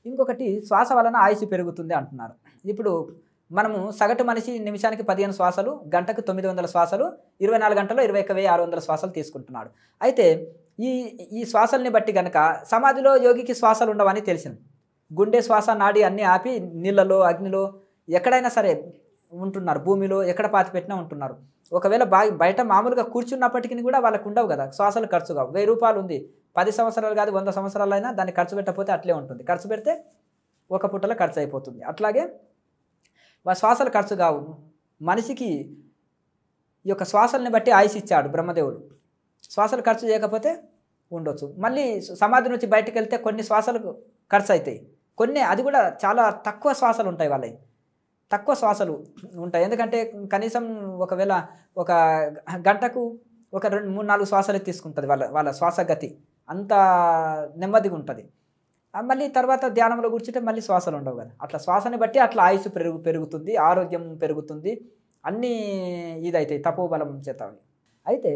ఇంకొకటి శ్వాస వలన ఆయుష్ పెరుగుతుంది అంటున్నారు. ఇప్పుడు మనము సగటు మనిషి నిమిషానికి 15 శ్వాసలు, గంటకు 900 శ్వాసలు, 24 గంటల్లో 21,600 శ్వాసలు తీసుకుంటున్నాడు. అయితే ఈ ఈ శ్వాసల్ని బట్టి గనక సమాధిలో యోగికి శ్వాసలు ఉండవని తెలిసింది. గుండె, శ్వాస, నాడి అన్నీ ఆపి నీళ్ళలో, అగ్నిలో ఎక్కడైనా సరే ఉంటున్నారు. భూమిలో ఎక్కడ పాతిపెట్టినా ఉంటున్నారు. ఒకవేళ బయట మామూలుగా కూర్చున్నప్పటికీ కూడా వాళ్ళకు ఉండవు కదా, శ్వాసలు ఖర్చు కావు. 1000 రూపాయలు ఉంది, 10 సంవత్సరాలు కాదు 100 సంవత్సరాలైనా దాన్ని ఖర్చు పెట్టకపోతే అట్లే ఉంటుంది. ఖర్చు పెడితే ఒక పుట్టలో ఖర్చు అయిపోతుంది. అట్లాగే శ్వాసలు ఖర్చు కావు. మనిషికి ఈ యొక్క శ్వాసల్ని బట్టి ఆయుష్ ఇచ్చాడు బ్రహ్మదేవుడు. శ్వాసలు ఖర్చు చేయకపోతే ఉండొచ్చు. మళ్ళీ సమాధి నుంచి బయటకు వెళ్తే కొన్ని శ్వాసలకు ఖర్చు అవుతాయి, కొన్ని అది కూడా చాలా తక్కువ శ్వాసలు ఉంటాయి. వాళ్ళవి తక్కువ శ్వాసలు ఉంటాయి. ఎందుకంటే కనీసం ఒకవేళ ఒక గంటకు ఒక 2, 3, 4 శ్వాసలు తీసుకుంటుంది వాళ్ళ శ్వాసగతి, అంత నెమ్మదిగా ఉంటుంది. మళ్ళీ తర్వాత ధ్యానంలో కూర్చుంటే మళ్ళీ శ్వాసలు ఉండవు కదా. అట్లా శ్వాసని బట్టి అట్లా ఆయుష్ పెరుగుతుంది, ఆరోగ్యం పెరుగుతుంది, అన్నీ ఇదైతాయి తపోబలం చేత. అయితే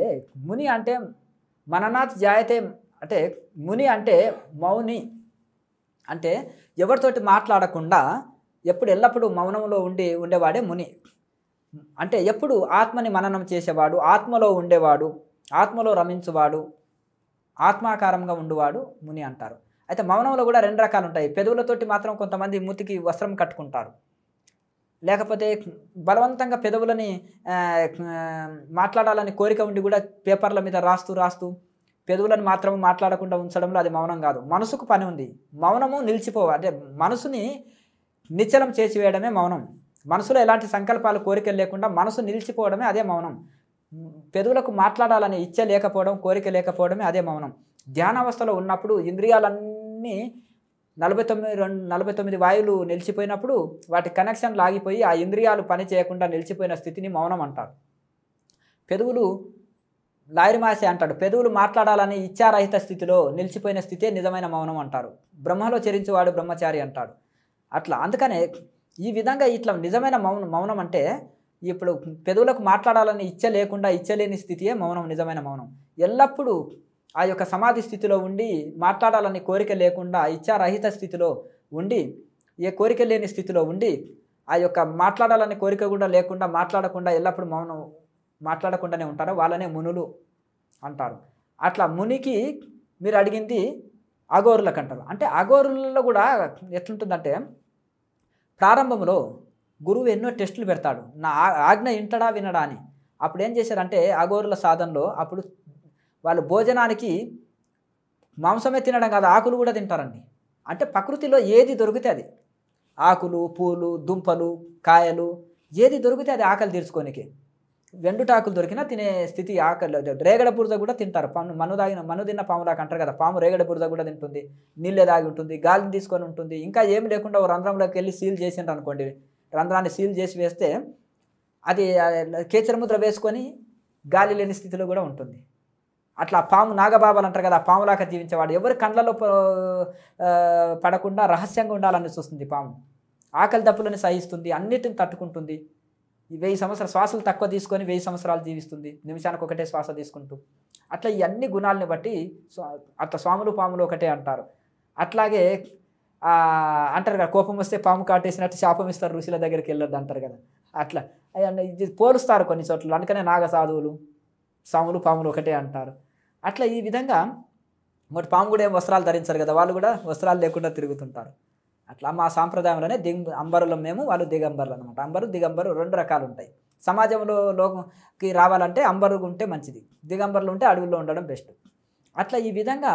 ముని అంటే మననాత్ జాయతే, అంటే ముని అంటే మౌని, అంటే ఎవరితోటి మాట్లాడకుండా ఎల్లప్పుడూ మౌనంలో ఉండేవాడే ముని. అంటే ఎప్పుడు ఆత్మని మననం చేసేవాడు, ఆత్మలో ఉండేవాడు, ఆత్మలో రమించువాడు, ఆత్మాకారంగా ఉండువాడు ముని అంటారు. అయితే మౌనంలో కూడా 2 రకాలు ఉంటాయి. పెదవులతోటి మాత్రం కొంతమంది మూతికి వస్త్రం కట్టుకుంటారు, లేకపోతే బలవంతంగా పెదవులని మాట్లాడాలని కోరిక ఉండి కూడా పేపర్ల మీద రాస్తూ పెదవులను మాత్రం మాట్లాడకుండా ఉంచడంలో అది మౌనం కాదు. మనసుకు పని ఉంది. మౌనము అంటే మనసుని నిశ్చలం చేసివేయడమే మౌనం. మనసులో ఎలాంటి సంకల్పాలు, కోరికలు లేకుండా మనసు నిలిచిపోవడమే అదే మౌనం. పెదవులకు మాట్లాడాలని ఇచ్చ లేకపోవడం, కోరిక లేకపోవడమే అదే మౌనం. ధ్యానావస్థలో ఉన్నప్పుడు ఇంద్రియాలన్నీ 49 వాయువులు నిలిచిపోయినప్పుడు వాటి కనెక్షన్లు ఆగిపోయి ఆ ఇంద్రియాలు పని చేయకుండా నిలిచిపోయిన స్థితిని మౌనం అంటారు. పెదవులు లాయరిమాసే అంటాడు, పెదవులు మాట్లాడాలని ఇచ్చారహిత స్థితిలో నిలిచిపోయిన స్థితే నిజమైన మౌనం అంటారు. బ్రహ్మలో చరించేవాడు బ్రహ్మచారి అంటాడు. అట్లా అందుకనే ఈ విధంగా ఇట్లా నిజమైన మౌనం అంటే ఇప్పుడు పెదవులకు మాట్లాడాలని ఇచ్చలేని స్థితియే మౌనం, నిజమైన మౌనం. ఎల్లప్పుడూ ఆ యొక్క సమాధి స్థితిలో ఉండి మాట్లాడాలని కోరిక లేకుండా ఇచ్చారహిత స్థితిలో ఉండి, ఏ కోరిక లేని స్థితిలో ఉండి, ఆ యొక్క మాట్లాడాలని కోరిక కూడా లేకుండా మాట్లాడకుండా ఎల్లప్పుడూ మౌనం మాట్లాడకుండానే ఉంటారో వాళ్ళనే మునులు అంటారు. అట్లా మునికి మీరు అడిగింది అఘోరులకు అంటారు. అంటే అఘోరులలో కూడా ఎట్లుంటుందంటే ప్రారంభంలో గురువు ఎన్నో టెస్టులు పెడతాడు, నా ఆజ్ఞ వింటడా వినడా అని. అప్పుడు ఏం చేశారంటే అఘోరుల సాధనలో అప్పుడు వాళ్ళు భోజనానికి మాంసమే తినడం కాదు, ఆకులు కూడా తింటారండి. అంటే ప్రకృతిలో ఏది దొరికితే అది, ఆకులు, పూలు, దుంపలు, కాయలు, ఏది దొరికితే అది ఆకలి తీర్చుకోనికి. వెండుటాకులు దొరికినా తినే స్థితి, ఆకలి. రేగడ బురద కూడా తింటారు. మను తిన్న పాములాగా అంటారు కదా, పాము రేగడ బురద కూడా తింటుంది, నీళ్ళే దాగి ఉంటుంది, గాలిని తీసుకొని ఉంటుంది. ఇంకా ఏమి లేకుండా ఓ రంధ్రంలోకి వెళ్ళి సీల్ చేసిండ్రు అనుకోండి, రంధ్రాన్ని సీల్ చేసి వేస్తే అది కేచరముద్ర వేసుకొని గాలి లేని స్థితిలో కూడా ఉంటుంది. అట్లా పాము నాగబాబాలు అంటారు కదా, పాములాగా జీవించేవాడు. ఎవరి కండ్లలో పడకుండా రహస్యంగా ఉండాలని చూస్తుంది పాము. ఆకలి దప్పులను సహిస్తుంది, అన్నిటిని తట్టుకుంటుంది. 1000 సంవత్సరాలు శ్వాసలు తక్కువ తీసుకొని 1000 సంవత్సరాలు జీవిస్తుంది, నిమిషానికి ఒకటే శ్వాస తీసుకుంటూ. అట్లా ఈ అన్ని గుణాలని బట్టి అట్లా స్వాములు పాములు ఒకటే అంటారు. అట్లాగే అంటారు కదా, కోపం వస్తే పాము కాటేసినట్టు శాపం ఇస్తారు, ఋషుల దగ్గరికి వెళ్ళొద్దు అంటారు కదా. అట్లా ఇది పోలుస్తారు కొన్ని చోట్ల. అందుకనే నాగ సాధువులు స్వాములు పాములు ఒకటే అంటారు. అట్లా ఈ విధంగా మరి పాము కూడా ఏం వస్త్రాలు ధరించారు కదా, వాళ్ళు కూడా వస్త్రాలు లేకుండా తిరుగుతుంటారు. అట్లా మా సాంప్రదాయంలోనే అంబరులం మేము, వాళ్ళు దిగంబరులు అనమాట. అంబరు దిగంబరు 2 రకాలు ఉంటాయి. సమాజంలో లోకి రావాలంటే అంబరు ఉంటే మంచిది, దిగంబరులు ఉంటే అడవుల్లో ఉండడం బెస్ట్. అట్లా ఈ విధంగా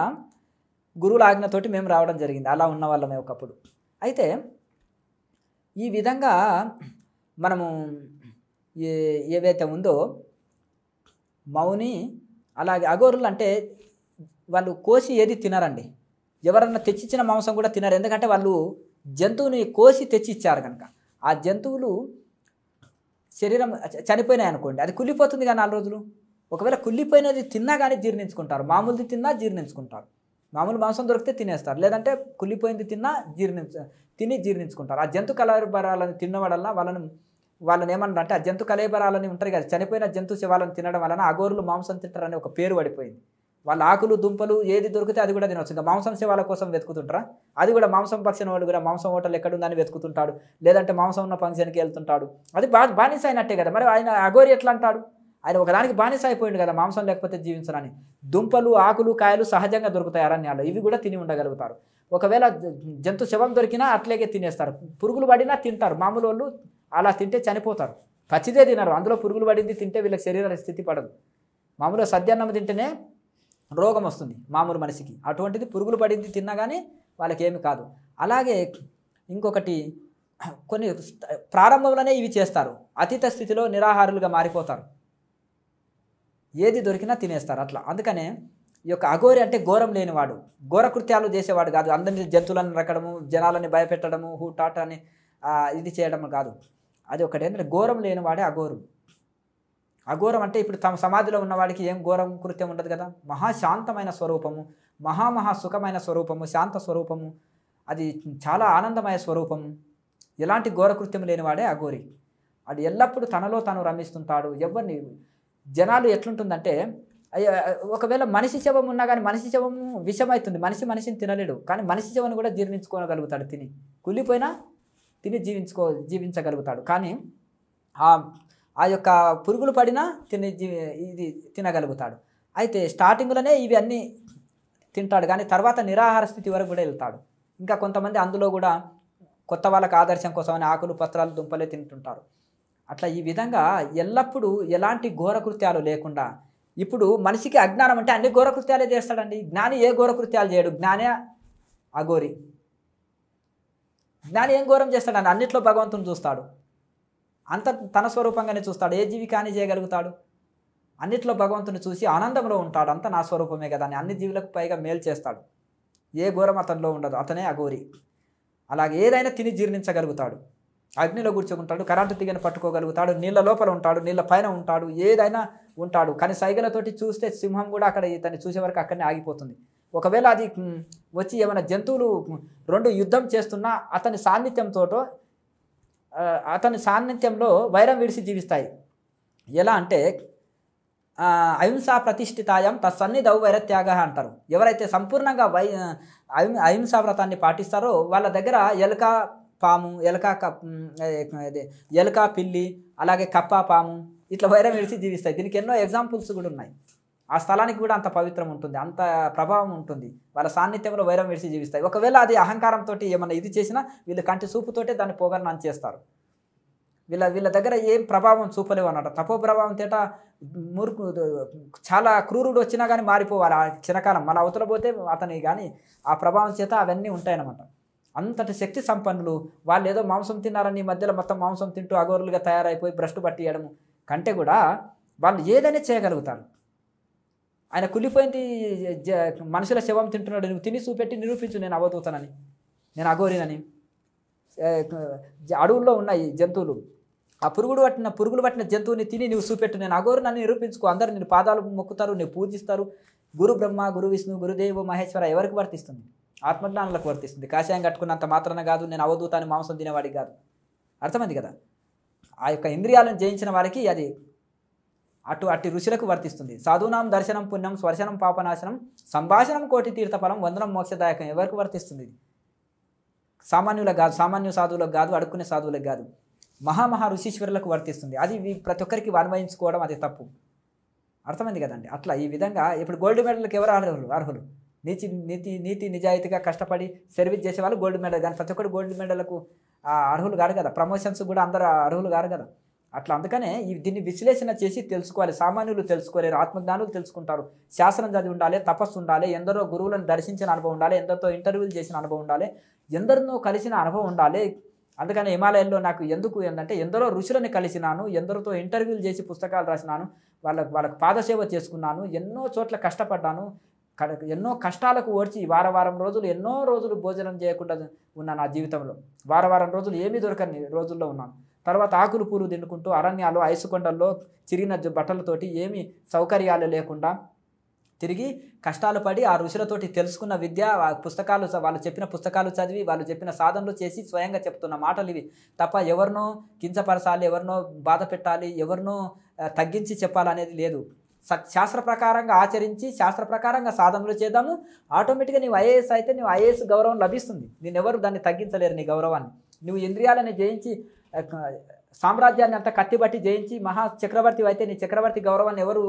గురువుల ఆజ్ఞతోటి మేము రావడం జరిగింది. అలా ఉన్న వాళ్ళమే ఒకప్పుడు. అయితే ఈ విధంగా మనము ఏవైతే ఉందో మౌని, అలాగే అఘోరులు అంటే వాళ్ళు కోసి ఏది తినరండి. ఎవరన్నా తెచ్చిచ్చిన మాంసం కూడా తినరు. ఎందుకంటే వాళ్ళు జంతువుని కోసి తెచ్చి ఇచ్చారు కనుక. ఆ జంతువులు శరీరం చనిపోయినాయి అనుకోండి, అది కుళ్ళిపోతుంది కానీ 4 రోజులు. ఒకవేళ కుళ్ళిపోయినది తిన్నా కానీ జీర్ణించుకుంటారు, మామూలుది తిన్నా జీర్ణించుకుంటారు. మామూలు మాంసం దొరికితే తినేస్తారు, లేదంటే కుళ్ళిపోయింది తిన్నా తిని జీర్ణించుకుంటారు. ఆ జంతు కలబరాలను తినడం వలన వాళ్ళని ఏమన్నా అంటే ఆ జంతు కలేబరాలని ఉంటారు కదా, చనిపోయిన జంతు శవాలను తినడం వలన అఘోరులు మాంసం తింటారని ఒక పేరు పడిపోయింది. వాళ్ళ ఆకులు దుంపలు ఏది దొరికితే అది కూడా తినవచ్చు. ఇంకా మాంసం సేవల కోసం వెతుకుతుంటారా? అది కూడా మాంసం పక్షిన వాడు కూడా మాంసం హోటల్ ఎక్కడుందని వెతుకుతుంటాడు, లేదంటే మాంసం ఉన్న ఫంక్షన్కి వెళ్తుంటాడు. అది బానిస అయినట్టే కదా. మరి ఆయన అఘోరి ఎట్లా అంటాడు? ఆయన ఒకదానికి బానిస అయిపోయింది కదా, మాంసం లేకపోతే జీవించడానికి. దుంపలు ఆకులు కాయలు సహజంగా దొరుకుతాయి అరణ్యాల్లో, ఇవి కూడా తిని ఉండగలుగుతారు. ఒకవేళ జంతు శవం దొరికినా అట్లాగే తినేస్తారు. పురుగులు పడినా తింటారు. మామూలు వాళ్ళు అలా తింటే చనిపోతారు, పచ్చిదే తినరు. అందులో పురుగులు పడింది తింటే వీళ్ళకి శరీర స్థితి పడదు. మామూలుగా సద్యాన్నం తింటేనే రోగం వస్తుంది మామూలు మనిషికి, అటువంటిది పురుగులు పడింది తిన్నా కానీ వాళ్ళకి ఏమి కాదు. అలాగే ఇంకొకటి, కొన్ని ప్రారంభంలోనే ఇవి చేస్తారు, అతీత స్థితిలో నిరాహారులుగా మారిపోతారు, ఏది దొరికినా తినేస్తారు అట్లా. అందుకనే ఈ యొక్క అఘోరి అంటే ఘోరం లేనివాడు, ఘోర కృత్యాలు చేసేవాడు కాదు. అందరినీ జంతువులను రక్కడము, జనాలని భయపెట్టడము, హూటాట అని ఇది చేయడం కాదు. అది ఒకటి ఏంటంటే ఘోరం లేనివాడే అఘోరు. అఘోరం అంటే ఇప్పుడు తమ సమాధిలో ఉన్నవాడికి ఏం ఘోరం కృత్యం ఉండదు కదా. మహాశాంతమైన స్వరూపము, మహా సుఖమైన స్వరూపము, శాంత స్వరూపము, అది చాలా ఆనందమయ స్వరూపము. ఎలాంటి ఘోరకృత్యం లేనివాడే అఘోరి. అది ఎల్లప్పుడూ తనలో తాను రమిస్తుంటాడు. ఎవరిని జనాలు ఎట్లుంటుందంటే, ఒకవేళ మనిషి శవం ఉన్నా కానీ మనిషి శవము విషమవుతుంది, మనిషిని తినలేడు. కానీ మనిషి శవాన్ని కూడా జీర్ణించుకోగలుగుతాడు, తిని కుళ్ళిపోయినా తిని జీవించగలుగుతాడు. కానీ ఆ యొక్క పురుగులు పడినా ఇది తినగలుగుతాడు. అయితే స్టార్టింగ్లోనే ఇవి అన్నీ తింటాడు, కానీ తర్వాత నిరాహార స్థితి వరకు కూడా వెళ్తాడు. ఇంకా కొంతమంది అందులో కూడా కొత్త వాళ్ళకి ఆదర్శం కోసమని ఆకులు పత్రాలు దుంపలే తింటుంటారు. అట్లా ఈ విధంగా ఎల్లప్పుడూ ఎలాంటి ఘోరకృత్యాలు లేకుండా, ఇప్పుడు మనిషికి అజ్ఞానం అంటే అన్ని ఘోరకృత్యాలే చేస్తాడండి. జ్ఞాని ఏ ఘోరకృత్యాలు చేయడు, జ్ఞానే అఘోరి. జ్ఞాని ఏం ఘోరం చేస్తాడని అన్నిట్లో భగవంతుని చూస్తాడు, అంత తన స్వరూపంగానే చూస్తాడు. ఏ జీవి కానీ చేయగలుగుతాడు, అన్నిట్లో భగవంతుని చూసి ఆనందంలో ఉంటాడు. అంత నా స్వరూపమే కదా అని అన్ని జీవులకు పైగా మేలు చేస్తాడు. ఏ ఘోరం అతనిలో ఉండదు, అతనే అఘోరి. అలాగే ఏదైనా తిని జీర్ణించగలుగుతాడు, అగ్నిలో కూర్చుకుంటాడు, కరెంటు తీగని పట్టుకోగలుగుతాడు, నీళ్ళ లోపల ఉంటాడు, నీళ్ళ పైన ఉంటాడు, ఏదైనా ఉంటాడు. కానీ సైగలతోటి చూస్తే సింహం కూడా అక్కడ ఇతన్ని చూసే వరకు అక్కడనే ఆగిపోతుంది. ఒకవేళ అది వచ్చి ఏమైనా జంతువులు రెండు యుద్ధం చేస్తున్నా అతని సాన్నిధ్యంలో వైరం విడిసి జీవిస్తాయి. ఎలా అంటే అహింసా ప్రతిష్ఠితాయం తత్సన్నిధౌ వైరత్యాగ అంటారు. ఎవరైతే సంపూర్ణంగా అహింసా వ్రతాన్ని పాటిస్తారో వాళ్ళ దగ్గర ఎలుక పాము, ఎలుక పిల్లి, అలాగే కప్ప పాము ఇట్లా వైరం విడిచి జీవిస్తాయి. దీనికి ఎన్నో ఎగ్జాంపుల్స్ కూడా ఉన్నాయి. ఆ స్థలానికి కూడా అంత పవిత్రం ఉంటుంది, అంత ప్రభావం ఉంటుంది. వాళ్ళ సాన్నిధ్యంలో వైరం విడిచి జీవిస్తాయి. ఒకవేళ అది అహంకారంతో ఏమన్నా ఇది చేసినా వీళ్ళు కంటి చూపుతోటే దాన్ని పోగరణ చేస్తారు. వీళ్ళ దగ్గర ఏం ప్రభావం చూపలేవు అన్నమాట. తపో ప్రభావం తేట చాలా క్రూరుడు వచ్చినా కానీ మారిపోవాలి ఆ క్షణకాలం. మన అవతల పోతే అతని కానీ ఆ ప్రభావం చేత అవన్నీ ఉంటాయన్నమాట. అంతటి శక్తి సంపన్నులు వాళ్ళు. ఏదో మాంసం తిన్నారని మధ్యలో మొత్తం మాంసం తింటూ అఘోరులుగా తయారైపోయి భ్రష్టు పట్టియడము కంటే కూడా వాళ్ళు ఏదైనా చేయగలుగుతారు. ఆయన కుళ్ళిపోయింది మనుషుల శవం తింటున్నాడు, నువ్వు తిని చూపెట్టి నిరూపించు నేను అవధూతనని, నేను అఘోరినని. అడవుల్లో ఉన్నాయి జంతువులు, ఆ పురుగులు పట్టిన జంతువుని తిని నువ్వు చూపెట్టు నేను అఘోరినని నిరూపించుకో. అందరు నేను పాదాలు మొక్కుతారు, నేను పూజిస్తారు. గురు బ్రహ్మ, గురు విష్ణు, గురుదేవు మహేశ్వర ఎవరికి వర్తిస్తుంది? ఆత్మజ్ఞానులకు వర్తిస్తుంది. కాషాయం కట్టుకున్నంత మాత్రాన కాదు, నేను అవధూతాన్ని మాంసం తినేవాడికి కాదు. అర్థమైంది కదా. ఆ యొక్క ఇంద్రియాలను జయించిన వారికి అది అట్టి ఋషులకు వర్తిస్తుంది. సాధూనాం దర్శనం పుణ్యం, స్వర్శనం పాపనాశనం, సంభాషణం కోటి తీర్థఫలం, వందనం మోక్షదాయకం ఎవరికి వర్తిస్తుంది? సామాన్యులకు కాదు, సామాన్య సాధువులకు కాదు, అడుక్కునే సాధువులకు కాదు, మహా ఋషీశ్వరులకు వర్తిస్తుంది. అది ప్రతి ఒక్కరికి అన్వయించుకోవడం అది తప్పు. అర్థమైంది కదండి. అట్లా ఈ విధంగా ఇప్పుడు గోల్డ్ మెడల్కి ఎవరు అర్హులు? నీతి నిజాయితీగా కష్టపడి సర్వీస్ చేసే వాళ్ళు గోల్డ్ మెడల్. కానీ ప్రతి ఒక్కరు గోల్డ్ మెడల్కు అర్హులు కాదు కదా, ప్రమోషన్స్ కూడా అందరూ అర్హులు కాదు కదా. అట్లా అందుకనే దీన్ని విశ్లేషణ చేసి తెలుసుకోవాలి. సామాన్యులు తెలుసుకోలేరు, ఆత్మజ్ఞానులు తెలుసుకుంటారు. శాస్త్రం చదివి ఉండాలి, తపస్సు ఉండాలి, ఎందరో గురువులను దర్శించిన అనుభవం ఉండాలి, ఎందరితో ఇంటర్వ్యూలు చేసిన అనుభవం ఉండాలి, ఎందరినో కలిసిన అనుభవం ఉండాలి. అందుకని హిమాలయాల్లో నాకు ఎందుకు ఏంటంటే ఎందరో ఋషులని కలిసినాను, ఎందరితో ఇంటర్వ్యూలు చేసి పుస్తకాలు రాసినాను, వాళ్ళకు పాదసేవ చేసుకున్నాను, ఎన్నో చోట్ల కష్టపడ్డాను, ఎన్నో కష్టాలకు ఓర్చి వారం రోజులు ఎన్నో రోజులు భోజనం చేయకుండా ఉన్నాను. నా జీవితంలో వారం రోజులు ఏమీ దొరకని రోజుల్లో ఉన్నాను. తర్వాత ఆకులు పూలు తినుకుంటూ అరణ్యాలు, ఐసుకొండల్లో చిరిగిన బట్టలతోటి ఏమీ సౌకర్యాలు లేకుండా తిరిగి కష్టాలు పడి ఆ ఋషులతోటి తెలుసుకున్న విద్య, పుస్తకాలు వాళ్ళు చెప్పిన పుస్తకాలు చదివి వాళ్ళు చెప్పిన సాధనలు చేసి స్వయంగా చెప్తున్న మాటలు ఇవి తప్ప ఎవరినో కించపరచాలి, ఎవరినో బాధ పెట్టాలి, ఎవరినో తగ్గించి చెప్పాలనేది లేదు. శాస్త్ర ప్రకారంగా ఆచరించి శాస్త్ర ప్రకారంగా సాధనలు చేద్దాము. ఆటోమేటిక్గా నీవు ఐఏఎస్ అయితే నీవు ఐఏఎస్ గౌరవం లభిస్తుంది. నేనెవరు దాన్ని తగ్గించలేరు నీ గౌరవాన్ని. నువ్వు ఇంద్రియాలని జయించి సామ్రాజ్యాన్ని అంతా కత్తిబట్టి జయించి మహా చక్రవర్తి అయితే నీ చక్రవర్తి గౌరవాన్ని ఎవరు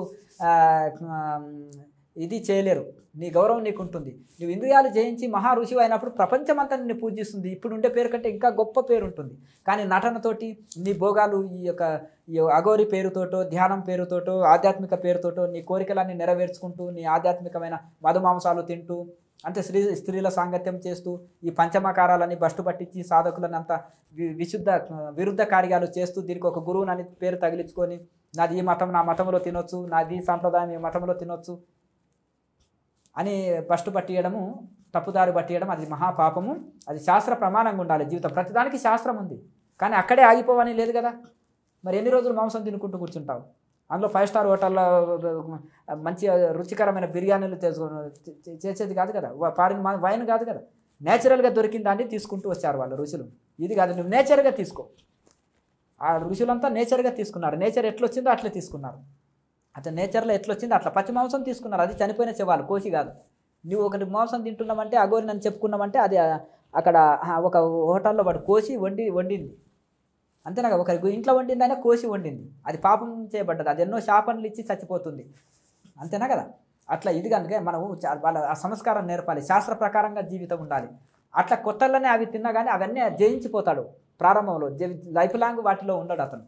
ఇది చేయలేరు. నీ గౌరవం నీకు ఉంటుంది. నువ్వు ఇంద్రియాలు జయించి మహా ఋషివి అయినప్పుడు ప్రపంచమంతా నిన్ను పూజిస్తుంది. ఇప్పుడు ఉండే పేరు కంటే ఇంకా గొప్ప పేరు ఉంటుంది. కానీ నటనతోటి నీ భోగాలు ఈ అఘోరి పేరుతోటో ధ్యానం పేరుతోటో ఆధ్యాత్మిక పేరుతోటో నీ కోరికలన్నీ నెరవేర్చుకుంటూ నీ ఆధ్యాత్మికమైన మధుమాంసాలు తింటూ అంటే స్త్రీల సాంగత్యం చేస్తూ ఈ పంచమకారాలని బస్టు పట్టించి సాధకులను అంతా విరుద్ధ కార్యాలు చేస్తూ దీనికి ఒక గురువునని పేరు తగిలించుకొని నాది ఈ మతం నా మతంలో తినొచ్చు, నాది సాంప్రదాయం ఈ మతంలో తినొచ్చు అని బస్టు పట్టియడము, తప్పుదారి పట్టియడం అది మహాపాపము. అది శాస్త్ర ప్రమాణంగా ఉండాలి. జీవితం ప్రతిదానికి శాస్త్రం ఉంది. కానీ అక్కడే ఆగిపోవని లేదు కదా. మరి ఎన్ని రోజులు మాంసం తినుకుంటూ కూర్చుంటావు? అందులో 5 స్టార్ హోటల్లో మంచి రుచికరమైన బిర్యానీలు చేసేది కాదు కదా, ఫారిన్ వైన్ కాదు కదా. నేచురల్గా దొరికిన దాన్ని తీసుకుంటూ వచ్చారు వాళ్ళు ఋషులు. ఇది కాదు, నువ్వు నేచర్గా తీసుకో. ఆ ఋషులంతా నేచర్గా తీసుకున్నారు. నేచర్ ఎట్లొచ్చిందో అట్లా తీసుకున్నారు. అట్లా నేచర్లో ఎట్లొచ్చిందో అట్లా పచ్చి మాంసం తీసుకున్నారు. అది చనిపోయిన శవాలు, కోసి కాదు. నువ్వు ఒకటి మాంసం తింటున్నామంటే అగోరి నన్ను చెప్పుకున్నామంటే అది అక్కడ ఒక హోటల్లో వాడు కోసి వండింది అంతేనా. ఒకరి ఇంట్లో వండిందైనా కోసి వండింది, అది పాపం చేయబడ్డది. అది ఎన్నో శాపనలు ఇచ్చి చచ్చిపోతుంది అంతేనా కదా. అట్లా ఇది కనుక మనం వాళ్ళ ఆ సంస్కారం నేర్పాలి. శాస్త్ర ప్రకారంగా జీవితం ఉండాలి. అట్లా కొత్తలోనే అవి తిన్నా కానీ అవన్నీ జయించిపోతాడు ప్రారంభంలో. లైఫ్ లాంగ్ వాటిలో ఉండడు అతను.